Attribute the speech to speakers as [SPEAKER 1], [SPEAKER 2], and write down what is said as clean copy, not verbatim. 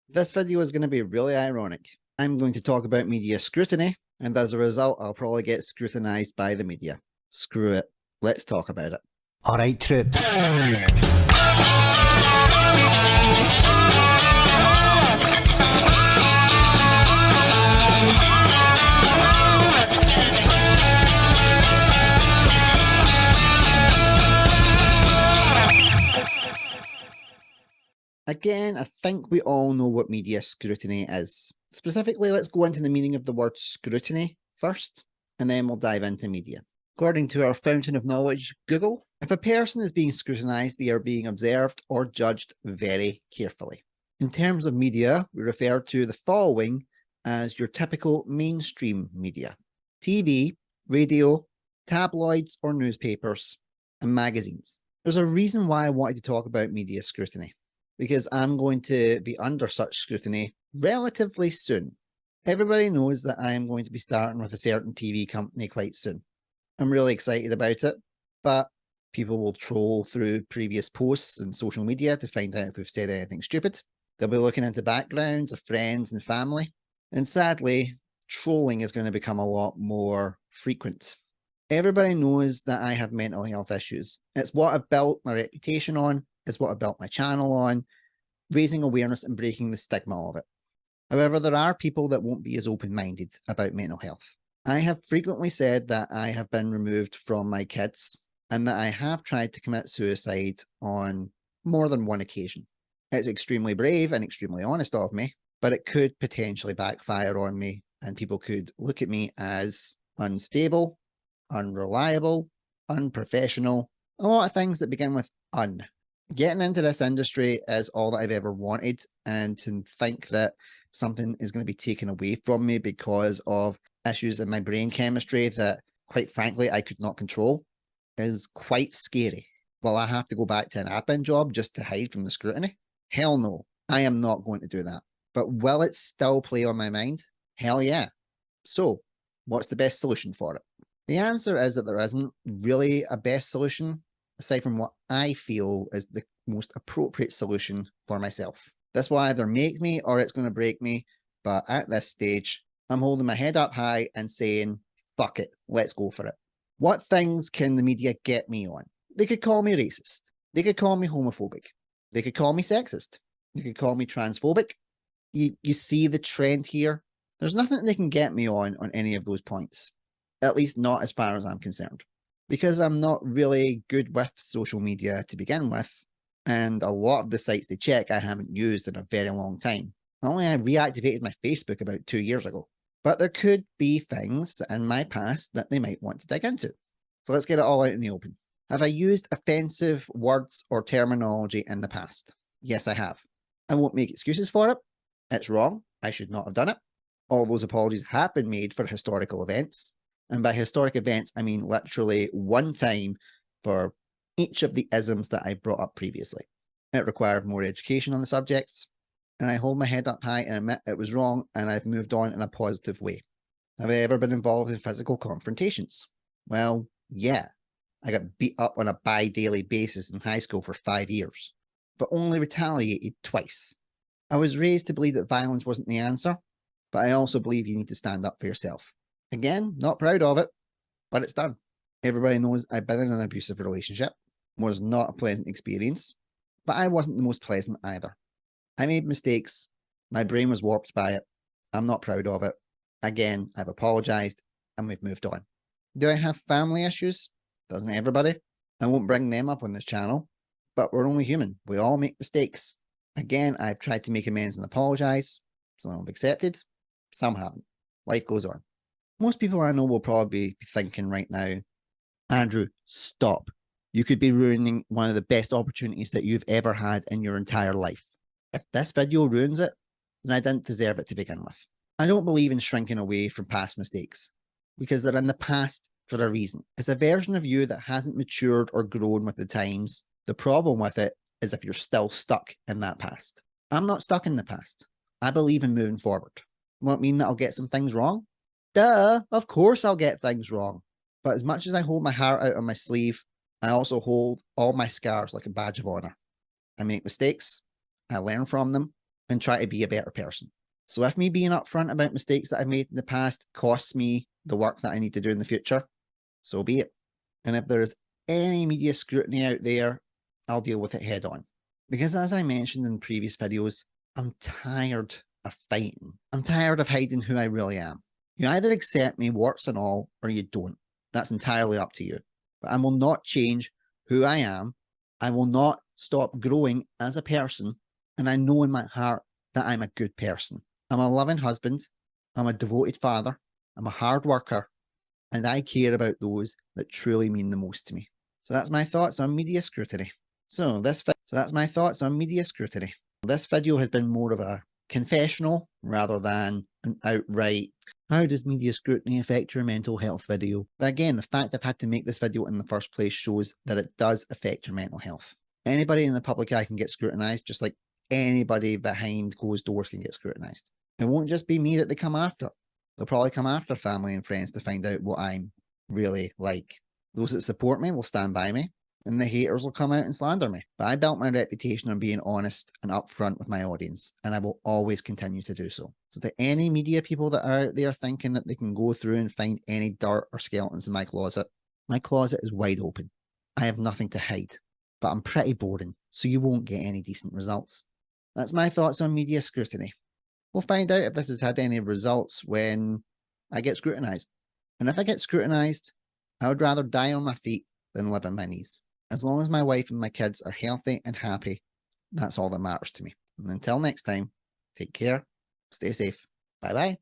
[SPEAKER 1] This video is going to be really ironic. I'm going to talk about media scrutiny, and as a result, I'll probably get scrutinized by the media. Screw it. Let's talk about it.
[SPEAKER 2] Alright, troops.
[SPEAKER 1] Again, I think we all know what media scrutiny is. Specifically, let's go into the meaning of the word scrutiny first, and then we'll dive into media. According to our fountain of knowledge, Google, if a person is being scrutinized, they are being observed or judged very carefully. In terms of media, we refer to the following as your typical mainstream media: TV, radio, tabloids or newspapers, and magazines. There's a reason why I wanted to talk about media scrutiny, because I'm going to be under such scrutiny relatively soon. Everybody knows that I am going to be starting with a certain TV company quite soon. I'm really excited about it, but people will troll through previous posts and social media to find out if we've said anything stupid. They'll be looking into backgrounds of friends and family. And sadly, trolling is going to become a lot more frequent. Everybody knows that I have mental health issues. It's what I've built my reputation on. It's what I built my channel on, raising awareness and breaking the stigma of it. However, there are people that won't be as open-minded about mental health. I have frequently said that I have been removed from my kids and that I have tried to commit suicide on more than one occasion. It's extremely brave and extremely honest of me, but it could potentially backfire on me and people could look at me as unstable, unreliable, unprofessional, a lot of things that begin with un. Getting into this industry is all that I've ever wanted, and to think that something is going to be taken away from me because of issues in my brain chemistry that, quite frankly, I could not control is quite scary. Will I have to go back to an admin job just to hide from the scrutiny? Hell no, I am not going to do that. But will it still play on my mind? Hell yeah. So, what's the best solution for it? The answer is that there isn't really a best solution, aside from what I feel is the most appropriate solution for myself. This will either make me or it's going to break me, but at this stage, I'm holding my head up high and saying, fuck it, let's go for it. What things can the media get me on? They could call me racist. They could call me homophobic. They could call me sexist. They could call me transphobic. You see the trend here? There's nothing they can get me on any of those points. At least not as far as I'm concerned. Because I'm not really good with social media to begin with, and a lot of the sites they check I haven't used in a very long time. Only I reactivated my Facebook about 2 years ago. But there could be things in my past that they might want to dig into. So let's get it all out in the open. Have I used offensive words or terminology in the past? Yes, I have. I won't make excuses for it. It's wrong. I should not have done it. All those apologies have been made for historical events. And by historic events, I mean literally one time for each of the isms that I brought up previously. It required more education on the subjects, and I hold my head up high and admit it was wrong, and I've moved on in a positive way. Have I ever been involved in physical confrontations? Well, yeah. I got beat up on a bi-daily basis in high school for 5 years, but only retaliated twice. I was raised to believe that violence wasn't the answer, but I also believe you need to stand up for yourself. Again, not proud of it, but it's done. Everybody knows I've been in an abusive relationship. Was not a pleasant experience, but I wasn't the most pleasant either. I made mistakes. My brain was warped by it. I'm not proud of it. Again, I've apologized and we've moved on. Do I have family issues? Doesn't everybody? I won't bring them up on this channel, but we're only human. We all make mistakes. Again, I've tried to make amends and apologize. Some have accepted, some haven't. Life goes on. Most people I know will probably be thinking right now, Andrew, stop. You could be ruining one of the best opportunities that you've ever had in your entire life. If this video ruins it, then I didn't deserve it to begin with. I don't believe in shrinking away from past mistakes, because they're in the past for a reason. It's a version of you that hasn't matured or grown with the times. The problem with it is if you're still stuck in that past. I'm not stuck in the past. I believe in moving forward. Will it mean that I'll get some things wrong? Duh, of course I'll get things wrong. But as much as I hold my heart out on my sleeve, I also hold all my scars like a badge of honor. I make mistakes, I learn from them, and try to be a better person. So if me being upfront about mistakes that I've made in the past costs me the work that I need to do in the future, so be it. And if there's any media scrutiny out there, I'll deal with it head on. Because as I mentioned in previous videos, I'm tired of fighting. I'm tired of hiding who I really am. You either accept me, warts and all, or you don't. That's entirely up to you. But I will not change who I am. I will not stop growing as a person. And I know in my heart that I'm a good person. I'm a loving husband. I'm a devoted father. I'm a hard worker. And I care about those that truly mean the most to me. So that's my thoughts on media scrutiny. So that's my thoughts on media scrutiny. This video has been more of a confessional rather than an outright, how does media scrutiny affect your mental health video? But again, the fact I've had to make this video in the first place shows that it does affect your mental health. Anybody in the public eye can get scrutinized, just like anybody behind closed doors can get scrutinized. It won't just be me that they come after. They'll probably come after family and friends to find out what I'm really like. Those that support me will stand by me, and the haters will come out and slander me. But I built my reputation on being honest and upfront with my audience, and I will always continue to do so. So to any media people that are out there thinking that they can go through and find any dirt or skeletons in my closet is wide open. I have nothing to hide, but I'm pretty boring, so you won't get any decent results. That's my thoughts on media scrutiny. We'll find out if this has had any results when I get scrutinized. And if I get scrutinized, I would rather die on my feet than live on my knees. As long as my wife and my kids are healthy and happy, that's all that matters to me. And until next time, take care, stay safe. Bye-bye.